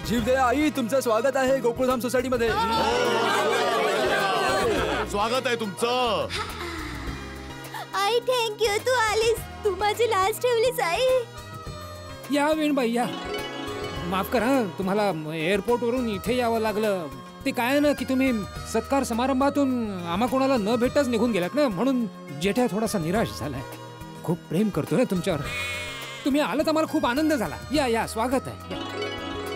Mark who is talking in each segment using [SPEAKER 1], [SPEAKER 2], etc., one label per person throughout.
[SPEAKER 1] जीवदया आई, तुमचं स्वागत आहे गोकुळधाम सोसायटी मध्ये.
[SPEAKER 2] स्वागत आहे तुमचं.
[SPEAKER 3] आई थँक्यू, तू आलीस. तू माझी लाज ठेवलीस आई.
[SPEAKER 4] या वेणबाई या. माफ करा, तुम्हाला एअरपोर्ट वरून इथे यावं लागलं. ते काय ना की तुम्ही सत्कार समारंभातून आम्हा कोणाला न भेटताच निघून गेलात ना, म्हणून जेठा थोडासा निराश झालाय. खूप प्रेम करतो ना तुमच्यावर. तुम्ही आलात, आम्हाला खूप आनंद झाला. या या, स्वागत आहे.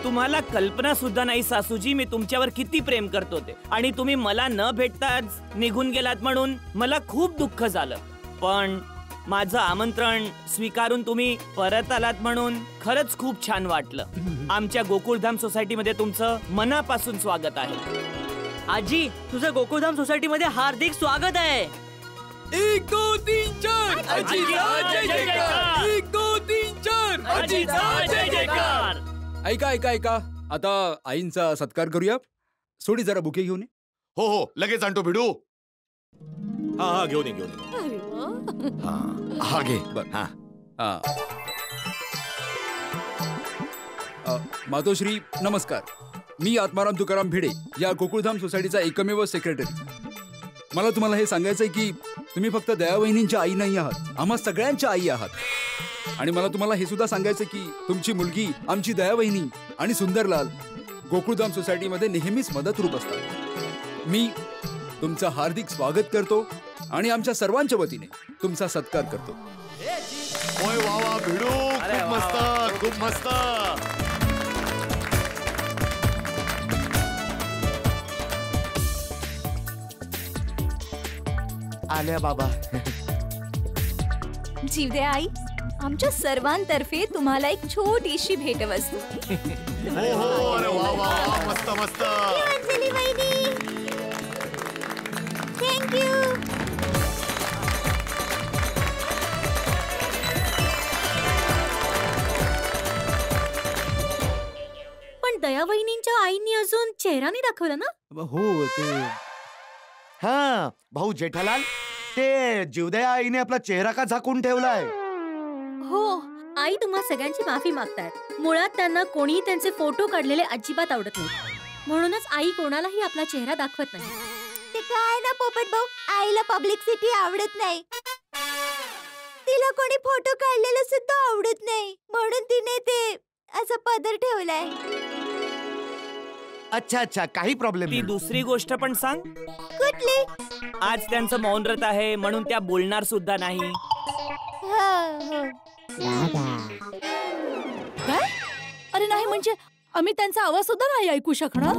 [SPEAKER 5] तुम्हाला कल्पना सुद्धा नाही सासूजी, मी तुमच्यावर किती प्रेम करतो ते. आणि तुम्ही मला न भेटताच निघून गेलात म्हणून मला खूप दुःख झालं. पण माझं आमंत्रण स्वीकारून तुम्ही परत आलात म्हणून खरंच खूप छान वाटलं. आमच्या गोकुळधाम सोसायटीमध्ये तुमचं मनापासून स्वागत आहे.
[SPEAKER 6] आजी, तुझं गोकुळधाम सोसायटीमध्ये हार्दिक स्वागत आहे.
[SPEAKER 1] 1 2 3 4 आजीचा जय जयकार. 1 2 3 4 आजीचा जय जयकार. ऐका ऐका ऐका, आता आईंचा सत्कार करूया. सोडी जरा बुके घेऊन ये.
[SPEAKER 2] हो हो, लगेच आणतो भिडू.
[SPEAKER 7] हा घेऊन ये.
[SPEAKER 2] हा घे.
[SPEAKER 1] बर. मातोश्री नमस्कार. मी आत्माराम तुकाराम भिडे, या गोकुळधाम सोसायटीचा एकमेव सेक्रेटरी. मला तुम्हाला हे सांगायचंय की तुम्ही फक्त दयावहिनींच्या आई नाही आहात, आम्हा सगळ्यांच्या आई आहात. आणि मला तुम्हाला हे सुद्धा सांगायचं की तुमची मुलगी आमची दयावहिनी आणि सुंदरलाल गोकुळधाम सोसायटीमध्ये नेहमीच मदतरूप असतात. मी तुमचं हार्दिक स्वागत करतो आणि आमच्या सर्वांच्या वतीने तुमचा सत्कार करतो.
[SPEAKER 2] ओय वा वा भिडू, खूप मस्त, खूप मस्त.
[SPEAKER 8] आल्या बाबा.
[SPEAKER 3] जीवदया आई, आमच्या सर्वांतर्फे तुम्हाला एक छोटीशी भेटवस्तू.
[SPEAKER 2] हो हो, अरे वा वा वा, मस्त मस्त.
[SPEAKER 3] अंजली वहिनी, थँक्यू. पण दयावहिनींच्या आईनी अजून चेहरा नाही दाखवला ना?
[SPEAKER 8] हो ते हा भाऊ जेठालाल, ते जीवदया आईने आपला चेहरा का झाकून ठेवलाय?
[SPEAKER 3] हो, आई तुम्हा सगळ्यांची माफी मागतायत. मुळात त्यांना कोणीही त्यांचे फोटो काढलेले अजिबात आवडत नाही, म्हणूनच आई कोणालाही आपला चेहरा दाखवत नाही. ते काय ना पोपट भाऊ, आईला पब्लिसिटी आवडत नाही. तिला कोणी फोटो काढलेला सुद्धा आवडत नाही, म्हणून तिने ते असं पदर ठेवलाय.
[SPEAKER 8] अच्छा अच्छा, काही प्रॉब्लेम
[SPEAKER 5] ती
[SPEAKER 8] नाही.
[SPEAKER 5] दुसरी गोष्ट पण सांग.
[SPEAKER 3] कुठली?
[SPEAKER 5] आज त्यांचं मौन व्रत आहे म्हणून त्या बोलणार सुद्धा नाही.
[SPEAKER 9] काय? अरे नाही, म्हणजे आम्ही त्यांचा आवाज सुद्धा नाही ऐकू शकणार.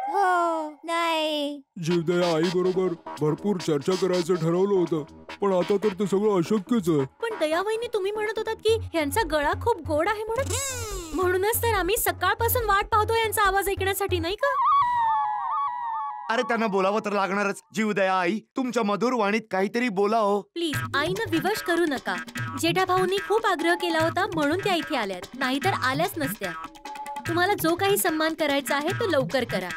[SPEAKER 3] हो नाही.
[SPEAKER 1] जीवदया आई बरोबर भरपूर चर्चा करायचं ठरवलं होतं, पण आता तर ते सगळं अशक्यच आहे.
[SPEAKER 3] पण दयावहिनी, तुम्ही म्हणत होतात की यांचा गळा खूप गोड आहे म्हणूनच तर आम्ही सकाळपासून वाट पाहतो यांचा आवाज ऐकण्यासाठी, नाही का?
[SPEAKER 8] अरे त्यांना बोलावं तर लागणारच. जीवदया आई, तुमच्या मधुर वाणीत काहीतरी बोला हो.
[SPEAKER 3] प्लीज आईनं विवश करू नका. जेठा भाऊंनी खूप आग्रह केला होता म्हणून त्या इथे आल्यात, नाहीतर आल्याच नसत्या. तुम्हाला जो काही सन्मान करायचा आहे तो लवकर करा,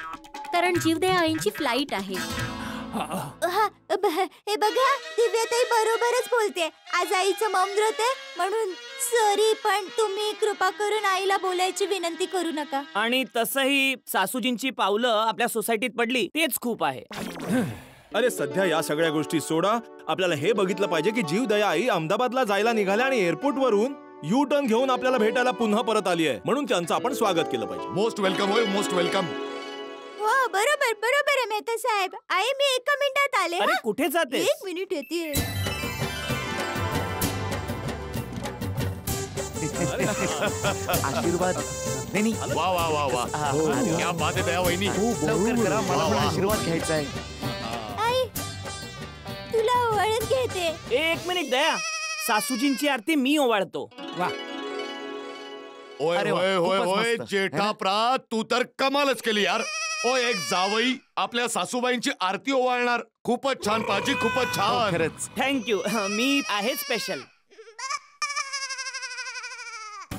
[SPEAKER 3] कारण जीवदया आईंची फ्लाईट आहे. हे बघा, दिव्याताई बरोबरच बोलते. आज आईचं मौन व्रत आहे म्हणून सॉरी, पण तुम्ही कृपा करून आईला बोलायची विनंती करू नका.
[SPEAKER 5] आणि तसंही सासूजींची पावलं आपल्या सोसायटीत पडली तेच खूप आहे.
[SPEAKER 7] अरे सध्या या सगळ्या गोष्टी सोडा. आपल्याला हे बघितलं पाहिजे की जीवदया आई अहमदाबादला जायला निघाल्या आणि एअरपोर्ट वरून यू टर्न घेऊन आपल्याला भेटायला पुन्हा परत आली आहे, म्हणून त्यांचं आपण स्वागत केलं पाहिजे.
[SPEAKER 2] मोस्ट वेलकम होय, मोस्ट वेलकम.
[SPEAKER 3] हो बरोबर बरोबर आहे मेहता साहेब. आई मी 1 मिनिटात आले.
[SPEAKER 5] अरे कुठे जाते?
[SPEAKER 3] 1 मिनिट येते.
[SPEAKER 8] आशीर्वाद. नाही
[SPEAKER 2] वा वा वा वा, क्या बात आहे दयावहिनी.
[SPEAKER 8] लवकर करा, मला पण आशीर्वाद घ्यायचा आहे.
[SPEAKER 3] आई तुला ओवाळून घेते.
[SPEAKER 5] 1 मिनिट दया, सासूजींची आरती मी ओवाळतो.
[SPEAKER 4] वा.
[SPEAKER 2] ओय
[SPEAKER 8] अरे वा,
[SPEAKER 2] होय होय
[SPEAKER 8] खूपच
[SPEAKER 2] होय,
[SPEAKER 8] मस्त.
[SPEAKER 2] जेठा प्रा, तू तर कमालच केली यार. ओ एक जावई आपल्या सासूबाईंची आरती ओवाळणार. खूपच छान पाजी, खूपच छान.
[SPEAKER 8] खरंच.
[SPEAKER 5] थँक्यू. मी आहे स्पेशल.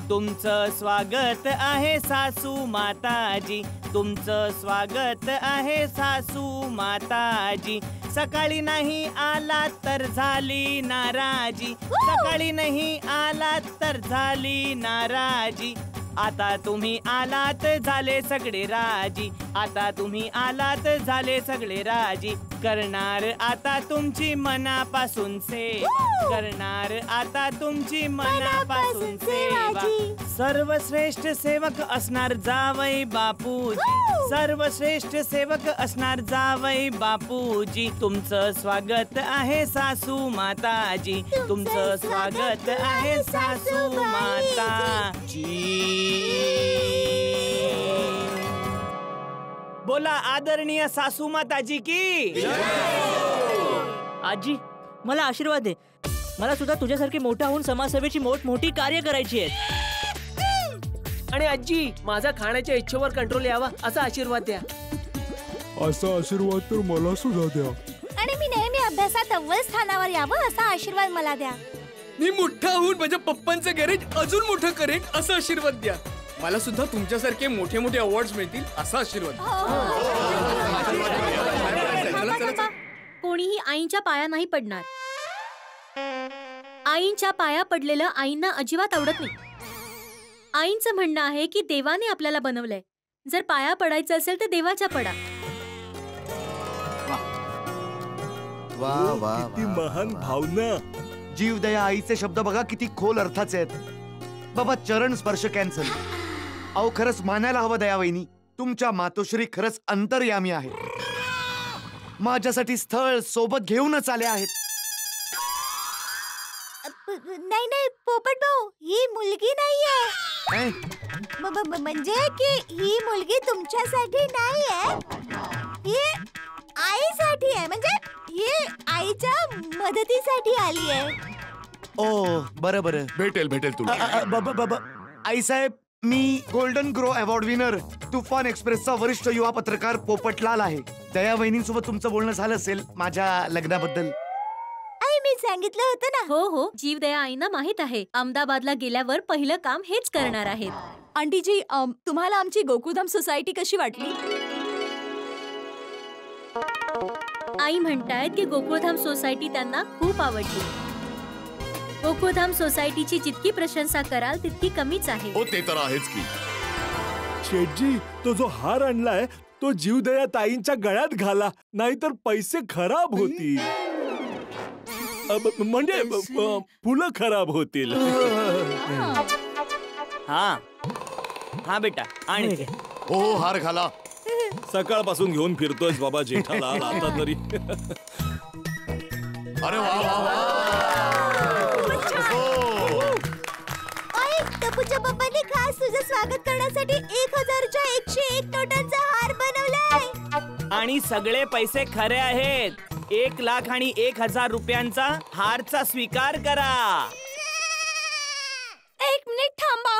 [SPEAKER 5] तुमचं स्वागत आहे सासू माताजी, तुमचं स्वागत आहे सासू माताजी. सकाळी नाही आला तर झाली नाराजी, सकाळी नाही आला तर झाली नाराजी. आता तुम्ही आलात झाले सगळे राजी, आता तुम्ही आलात झाले सगळे राजी, करणार आता तुमची मनापासून सेवा, करणार आता तुमची मनापासून सेवा, सर्वश्रेष्ठ सेवक असणार जावई बापूजी, सर्वश्रेष्ठ सेवक असणार जावई बापूजी, तुमचं स्वागत आहे सासू माताजी, तुमचं स्वागत आहे सासू माताजी. बोला आदरणीय सासू माताजी की.
[SPEAKER 6] आजी मला आशीर्वाद दे. मला सुद्धा तुझ्यासारखी मोठा होऊन समाजसेवेची मोठी कार्य करायची आहेत.
[SPEAKER 10] आणि आजी माझा खाण्याच्या इच्छेवर कंट्रोल यावा असा आशीर्वाद द्या.
[SPEAKER 1] असा आशीर्वाद तर मला सुद्धा द्या.
[SPEAKER 9] आणि मी नेहमी अभ्यासात अव्वल स्थानावर यावं असा आशीर्वाद मला द्या.
[SPEAKER 10] मी मोठा होऊन माझ्या पप्पांचं गॅरेज अजून मोठं करेन असा आशीर्वाद द्या. मला सुद्धा तुमच्यासारखे मोठे मोठे अवॉर्ड्स मिळतील असा आशीर्वाद.
[SPEAKER 3] कोणीही आईंच्या पाया नाही पडणार. आईंच्या पाया पडलेलं आईंना अजिबात आवडत नाही. आईंचं म्हणणं आहे की देवाने आपल्याला बनवलंय, जर पाया पडायचं असेल तर देवाच्या पडा.
[SPEAKER 8] वा वा
[SPEAKER 7] किती महान भावना.
[SPEAKER 8] जीवदया आईचे शब्द बघा किती खोल अर्थाचे आहेत. बाबा चरण स्पर्श कॅन्सल. अहो खरंच मानायला हवं दया वहिनी, तुमच्या मातोश्री खरंच अंतर्यामी आहे. माझ्यासाठी स्थळ सोबत घेऊनच आले आहेत.
[SPEAKER 9] नाही नाही पोपट भाऊ, ही मुलगी नाहीये. म्हणजे की ही मुलगी तुमच्यासाठी नाहीये, ही आईसाठी आहे. म्हणजे ही आईच्या मदतीसाठी आली आहे.
[SPEAKER 8] ओ बरं बरं,
[SPEAKER 2] भेटेल तुला.
[SPEAKER 8] आईसाहेब, मी गोल्डन ग्रो अवॉर्ड विनर तुफान एक्सप्रेसचा वरिष्ठ युवा पत्रकार पोपटलाल आहे. दया वहिनींसोबत तुमचं बोलणं झालं असेल माझ्या लग्नाबद्दल.
[SPEAKER 9] आई मी सांगितलं होतं ना.
[SPEAKER 3] हो हो, जीवदया आईंना माहित आहे. अहमदाबादला गेल्यावर पहिलं काम हेच करणार आहेत.
[SPEAKER 9] आंटीजी, तुम्हाला आमची गोकुळधाम सोसायटी कशी वाटली?
[SPEAKER 3] आई म्हणतायत की गोकुळधाम सोसायटी त्यांना खूप आवडली. गोकुळधाम सोसायटीची जितकी प्रशंसा कराल तितकी कमीच आहे.
[SPEAKER 2] हो ते तर आहेच की.
[SPEAKER 7] शेठजी, तो जो हार आणलाय तो जीवदया ताईंच्या गळ्यात घाला, नाहीतर पैसे खराब होतील. म्हणजे फुलं खराब होतील.
[SPEAKER 5] हा हा बेटा आणि
[SPEAKER 2] हो हार घाला.
[SPEAKER 7] सकाळपासून घेऊन फिरतोय बाबा जेठालाल, आता तरी.
[SPEAKER 2] अरे वा वा वा.
[SPEAKER 9] टपूच्या पप्पांनी खास तुझं स्वागत करण्यासाठी 1000च्या 101 नोटांचा हार बनवलाय.
[SPEAKER 5] आणि सगळे पैसे खरे आहेत. 1,00,000 आणि 1,000 रुपयांचा हारचा स्वीकार करा.
[SPEAKER 9] 1 मिनिट थांबा.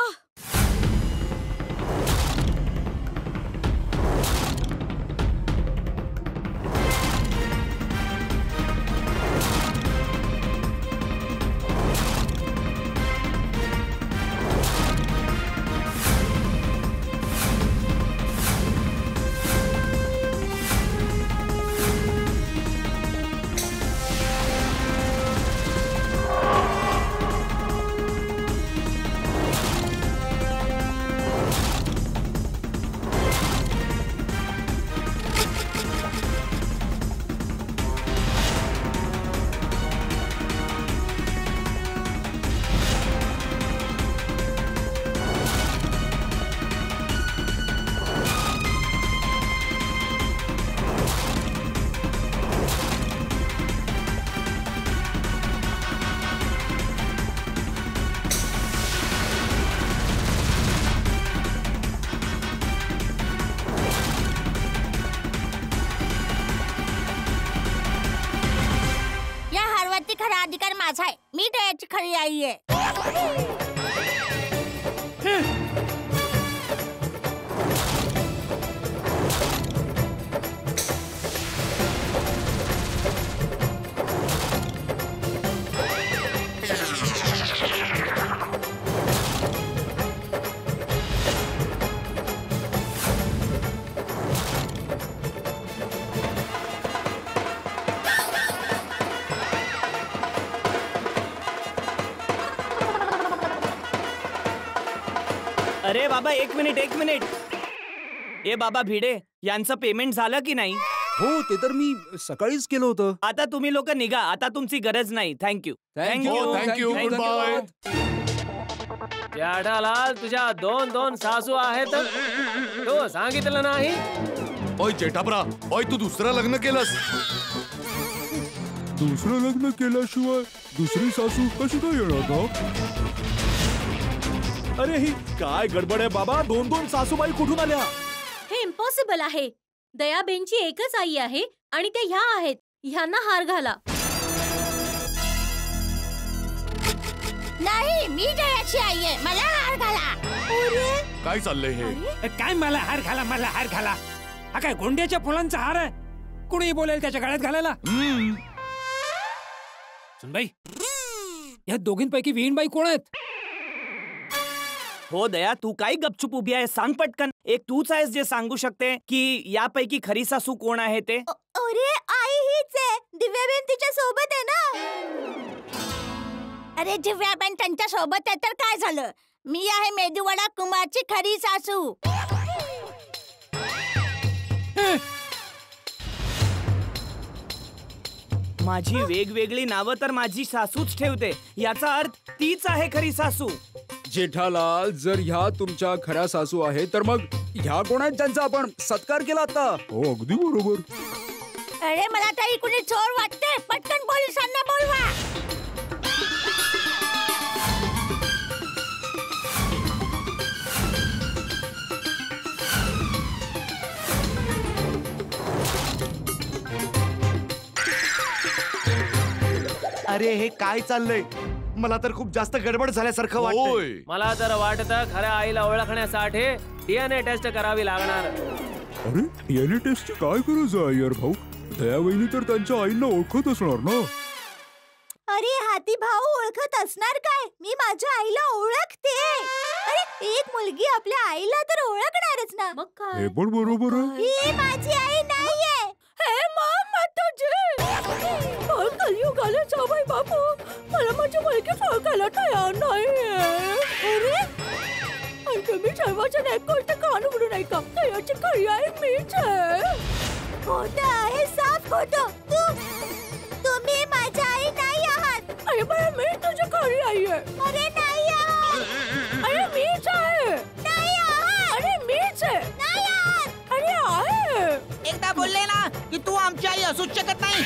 [SPEAKER 9] खरा अधिकार माझा आहे. मी त्याची खरी आई आहे.
[SPEAKER 5] बाबा एक मिनिट. ए बाबा भिडे, यांचं पेमेंट झालं की नाही?
[SPEAKER 1] हो ते तर मी सकाळीच केलं होतं.
[SPEAKER 5] आता तुम्ही लोक निघा, आता तुमची गरज नाही. Thank you.
[SPEAKER 2] Thank you. Goodbye.
[SPEAKER 11] Jethalal, तुझ्या 2 सासू आहेत, तो सांगितलं नाही?
[SPEAKER 2] ओय जेठापरा, ओय तू दुसरं लग्न केलंस?
[SPEAKER 1] दुसरं लग्न केल्याशिवाय दुसरी सासू कशी काय येणार ना?
[SPEAKER 7] अरे ही काय गडबड आहे बाबा? 2 सासूबाई कुठून आल्या?
[SPEAKER 3] हे इम्पॉसिबल आहे. दयाबेनची एकच आई आहे आणि त्या ह्या आहेत. ह्यांना हार घाला.
[SPEAKER 9] नाही, मी जयाची आई आहे, मला हार घाला.
[SPEAKER 2] काय चाललंय हे?
[SPEAKER 4] काय मला हार घाला? हा काय गोंड्याच्या फुलांचा हार आहे? कुणी बोलेल त्याच्या गळ्यात घालायला? सुनबाई, या दोघींपैकी विहीणबाई कोण आहेत?
[SPEAKER 5] हो दया, तू काय गपचूप उभी आहे? सांग पटकन. एक तूच आहेस जे सांगू शकते की यापैकी खरी सासू कोण आहे ते.
[SPEAKER 9] अरे आई हीच आहे. दिव्याबेन तिच्या सोबत आहे ना. अरे दिव्याबेन त्यांच्या सोबत आहे तर काय झालं? मी आहे मेदूवडा कुमारची खरी सासू.
[SPEAKER 5] माझी वेगवेगळी नावं तर माझी सासूच ठेवते, याचा अर्थ तीच आहे खरी सासू.
[SPEAKER 1] जेठालाल, जर ह्या तुमच्या खऱ्या सासू आहेत तर मग ह्या कोण आहेत त्यांचा आपण सत्कार केला आता? हो अगदी बरोबर.
[SPEAKER 9] अरे मला तरी कुणी चोर वाटते. पटकन पोलिसांना बोलवा.
[SPEAKER 8] अरे हे काय चाललंय? मला तर खूप जास्त गडबड झाल्यासारखं वाटतंय.
[SPEAKER 11] मला तर वाटतं खऱ्या आईला ओळखण्यासाठी DNA टेस्ट करावी लागणार.
[SPEAKER 1] अरे DNA टेस्टची काय गरज आहे यार भाऊ? दयावहिनी तर त्यांच्या आईला ओळखत असणार ना.
[SPEAKER 9] अरे हाती भाऊ ओळखत असणार काय? मी माझ्या आईला ओळखते. अरे एक मुलगी आपल्या आईला तर ओळखणारच ना.
[SPEAKER 3] मग काय?
[SPEAKER 1] हे पण बरोबर आहे.
[SPEAKER 9] ही माझी आई नाहीये. हे मम्मा तुझी. कलियुग आलं जावई बापू. मला माझी मुलगी ओळखायला तयार नाहीये. अरे आणि तुम्ही सर्वजण एक गोष्ट कान उघडून ऐका. याची खरी आई मीच आहे. खोटं आहे, साफ खोटं. तुम्ही माझी आई नाही आहात. अरे बरं, मी तुझी खरी आई आहे. अरे नाही आहात. अरे मीच आहे. नाही आहात. अरे मीच आहे. नाही आहात. अरे आहे.
[SPEAKER 6] एकदा बोलले ना की तू आमची आई असूच शकत नाही.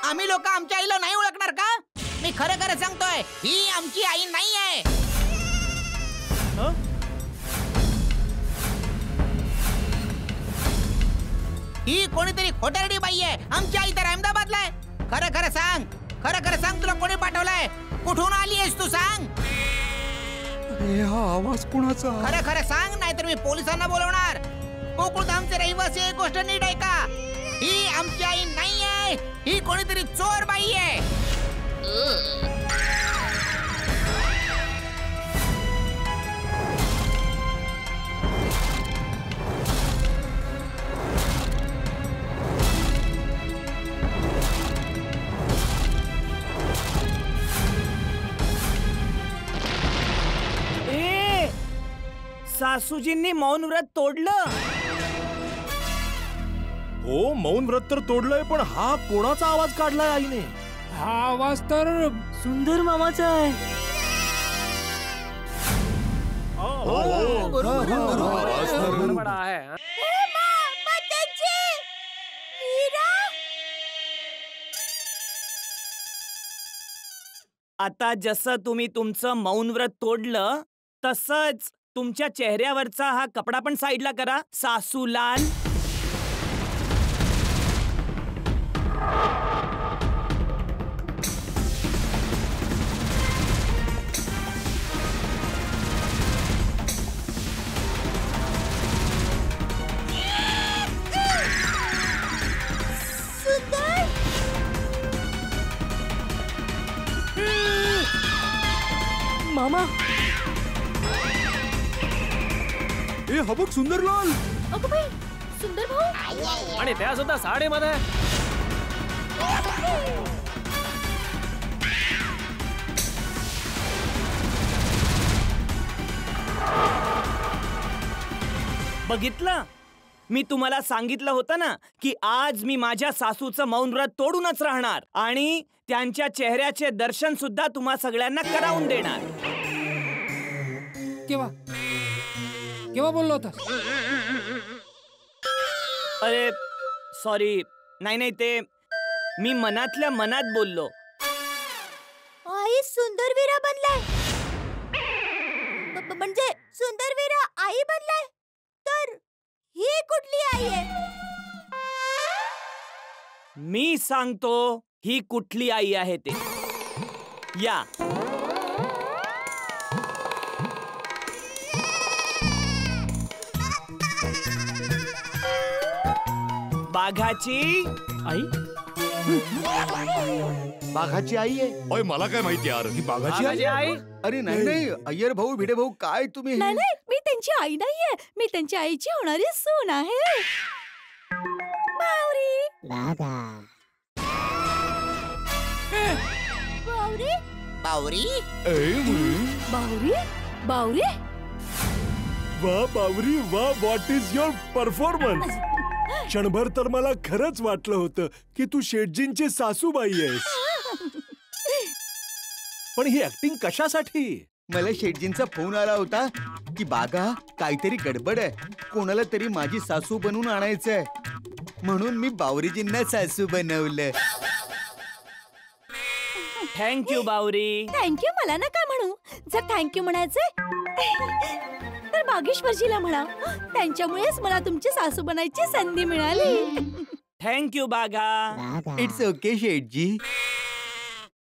[SPEAKER 6] आम्ही लोक आमच्या आईला नाही ओळखणार का? मी खरं खरं सांगतोय, ही आमची आई नाही आहे. ही कोणीतरी खोटारडी बाई आहे. आमची आई तर अहमदाबादला आहे. खरं खरं सांग, तुला कोणी पाठवलंय? कुठून आली आहेस तू? सांग.
[SPEAKER 1] अरे हा आवाज कोणाचा?
[SPEAKER 6] खरं सांग, नाहीतर मी पोलिसांना बोलवणार. गोकुळधामचे रहिवासी एक गोष्ट नीट ऐका. ही आमची आई नाही आहे. ही कोणीतरी चोर बाई आहे.
[SPEAKER 5] सासूजींनी मौन व्रत तोडलं.
[SPEAKER 7] हो मौन व्रत तर तोडलंय, पण हा कोणाचा आवाज काढलाय आईने?
[SPEAKER 4] हा आवाज तर
[SPEAKER 6] सुंदर मामाचा आहे.
[SPEAKER 11] बरोबर आहे.
[SPEAKER 5] आता जसं तुम्ही तुमचं मौन व्रत तोडलं तसंच तुमच्या चेहऱ्यावरचा हा कपडा पण साईडला करा. सासूलाल,
[SPEAKER 6] मामा.
[SPEAKER 1] ए हा बघ सुंदरलाल.
[SPEAKER 3] अगं बाई, सुंदर भाऊ.
[SPEAKER 11] आणि त्या सुद्धा साडीमध्ये.
[SPEAKER 5] बघितलं, मी तुम्हाला सांगितलं होतं ना की आज मी माझ्या सासूचं मौन व्रत तोडूनच राहणार आणि त्यांच्या चेहऱ्याचे दर्शन सुद्धा तुम्हा सगळ्यांना करावून देणार.
[SPEAKER 4] केव्हा बोललो होता?
[SPEAKER 5] अरे सॉरी, नाही ते मी मनातल्या मनात बोललो.
[SPEAKER 9] आई सुंदरवीरा बनलाय, म्हणजे सुंदरवीरा आई बनलाय. तर ही कुठली आई आहे?
[SPEAKER 5] मी सांगतो ही कुठली आई आहे ते. या बाघाची
[SPEAKER 10] आई.
[SPEAKER 8] बाघाची आई आहे?
[SPEAKER 2] ओय मला काय माहिती यार. ही बाघाची
[SPEAKER 11] बाघाची आई?
[SPEAKER 8] अरे नाही अय्यर भाऊ भिडे भाऊ काय तुम्ही
[SPEAKER 9] नाही नाही, मी त्यांची आई नाहीये, मी त्यांच्या आईची होणारी सून आहे. बावरी बावरी
[SPEAKER 6] बावरी
[SPEAKER 9] बावरी बावरी.
[SPEAKER 7] वा बावरी वा, व्हॉट इज युअर परफॉर्मन्स. क्षणभर तर मला खरंच वाटलं होतं की तू शेटजींची सासूबाई आहेस. पण ही ऍक्टिंग कशासाठी?
[SPEAKER 8] मला शेटजींचा फोन आला होता की बागा काहीतरी गडबड आहे, कोणाला तरी माझी सासू बनवून आणायचंय, म्हणून मी बावरीजींना सासू बनवलं.
[SPEAKER 5] थँक्यू बावरी.
[SPEAKER 9] थँक्यू मला नका म्हणू. जर थँक्यू म्हणायचंय तर बागेश्वरजीला म्हणा, त्यांच्यामुळेच मला तुमची सासू बनायची संधी मिळाली.
[SPEAKER 5] थँक्यू बाघा.
[SPEAKER 8] इट्स ओके शेटजी.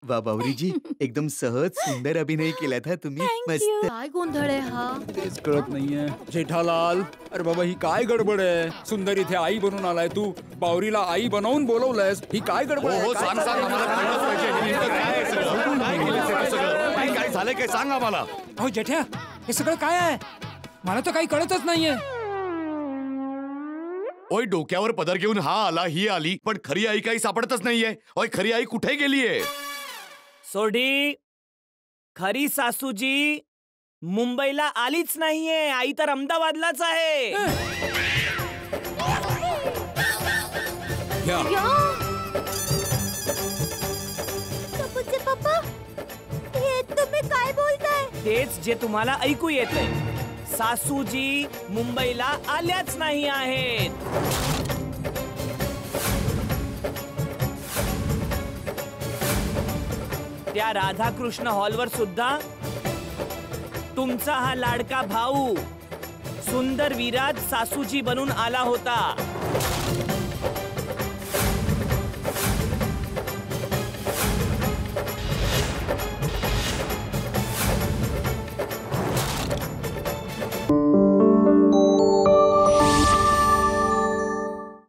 [SPEAKER 8] वा बावरीजी, एकदम सहज सुंदर अभिनय केलात हा तुम्ही. मस्त.
[SPEAKER 3] काय गोंधळ आहे हा?
[SPEAKER 1] तेच कळत नाहीये. जेठालाल, अरे बाबा ही काय गडबड आहे? सुंदर इथे आई बनून आलाय, तू बावरीला आई बनवून बोलवलंयस, ही काय गडबड आहे?
[SPEAKER 2] हो सांग सांग, आम्हाला कळलंच पाहिजे. हे नेमकं काय आहे सगळं? काय केलंय ते सगळं? काय झालंय काय सांग आम्हाला.
[SPEAKER 4] अहो जेठ्या, हे सगळं काय आहे? मला तर काही कळतच नाहीये.
[SPEAKER 2] ओय डोक्यावर पदर घेऊन हा आला ही आली, पण खरी आई काही सापडतच नाहीये. ओय खरी आई कुठे गेलीये?
[SPEAKER 5] सोडी, खरी सासूजी मुंबईला आलीच नाहीये, आई तर अहमदाबादलाच आहे.
[SPEAKER 9] पप्पा, हे तुम्ही काय बोलताय?
[SPEAKER 5] तेच जे तुम्हाला ऐकू येतंय. सासूजी मुंबईला आल्याच नाही आहेत. त्या राधाकृष्ण हॉलवर सुद्धा तुमचा हा लाडका भाऊ सुंदर विराज सासूजी बनून आला होता.